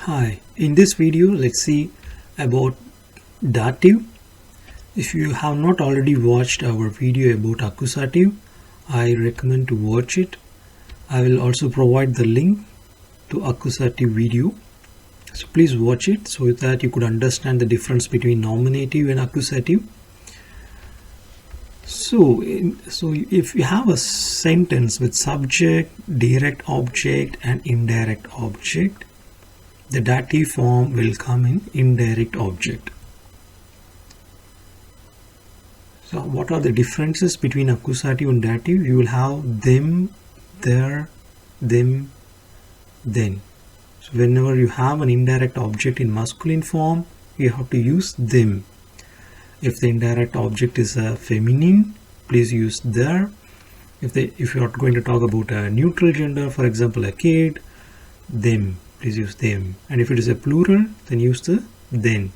Hi, in this video let's see about dative. If you have not already watched our video about accusative, I recommend to watch it. I will also provide the link to accusative video. So please watch it so that you could understand the difference between nominative and accusative. So if you have a sentence with subject, direct object and indirect object, the dative form will come in indirect object. So what are the differences between accusative and dative? You will have them, their, them, then. So whenever you have an indirect object in masculine form, you have to use them. If the indirect object is a feminine, please use their. If you are going to talk about a neutral gender, for example a kid, them, please use them. And if it is a plural, then use the then.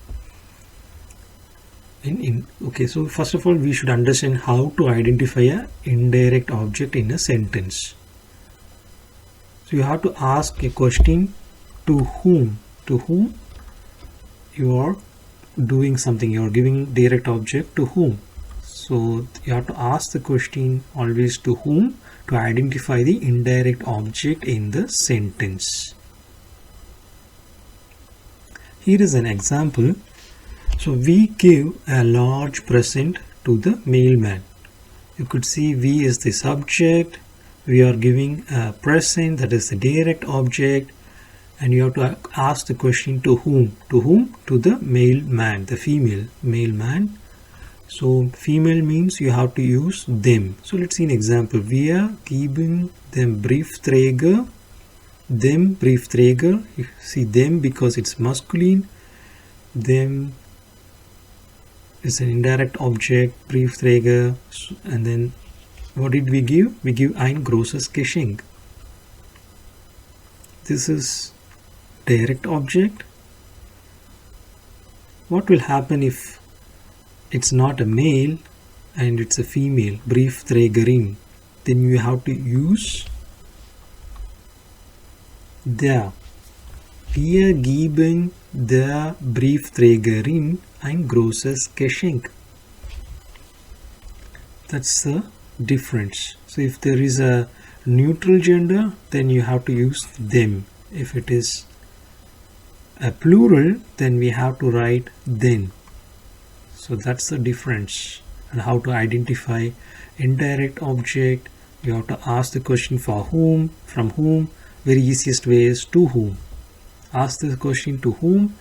Okay, so first of all we should understand how to identify a indirect object in a sentence. So you have to ask a question, to whom you are doing something, you are giving direct object to whom. So you have to ask the question always to whom to identify the indirect object in the sentence. Here is an example. So we give a large present to the mailman. You could see we is the subject, we are giving a present, that is the direct object, and you have to ask the question to whom. To the mailman, the female mailman. So female means you have to use them. So let's see an example. Wir geben dem Briefträger. Them, Briefträger. You see them because it's masculine. Them is an indirect object, Briefträger, and then what did we give? We give ein großes Geschenk. This is direct object. What will happen if it's not a male and it's a female, Briefträgerin? Then you have to use der. Wir geben der Briefträgerin ein großes Geschenk. That's the difference. So if there is a neutral gender, then you have to use them. If it is a plural, then we have to write then. So that's the difference. And how to identify indirect object. You have to ask the question for whom, from whom. Very easiest way is to whom. Ask the question to whom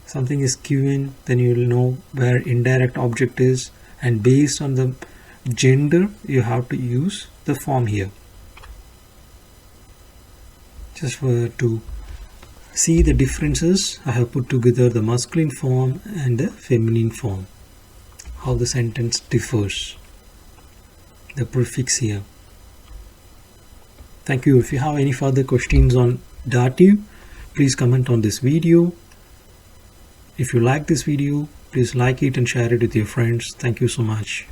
something is given, then you will know where indirect object is, and based on the gender you have to use the form here. Just to see the differences, I have put together the masculine form and the feminine form, how the sentence differs, the prefix here. Thank you. If you have any further questions on dative, please comment on this video. If you like this video, please like it and share it with your friends. Thank you so much.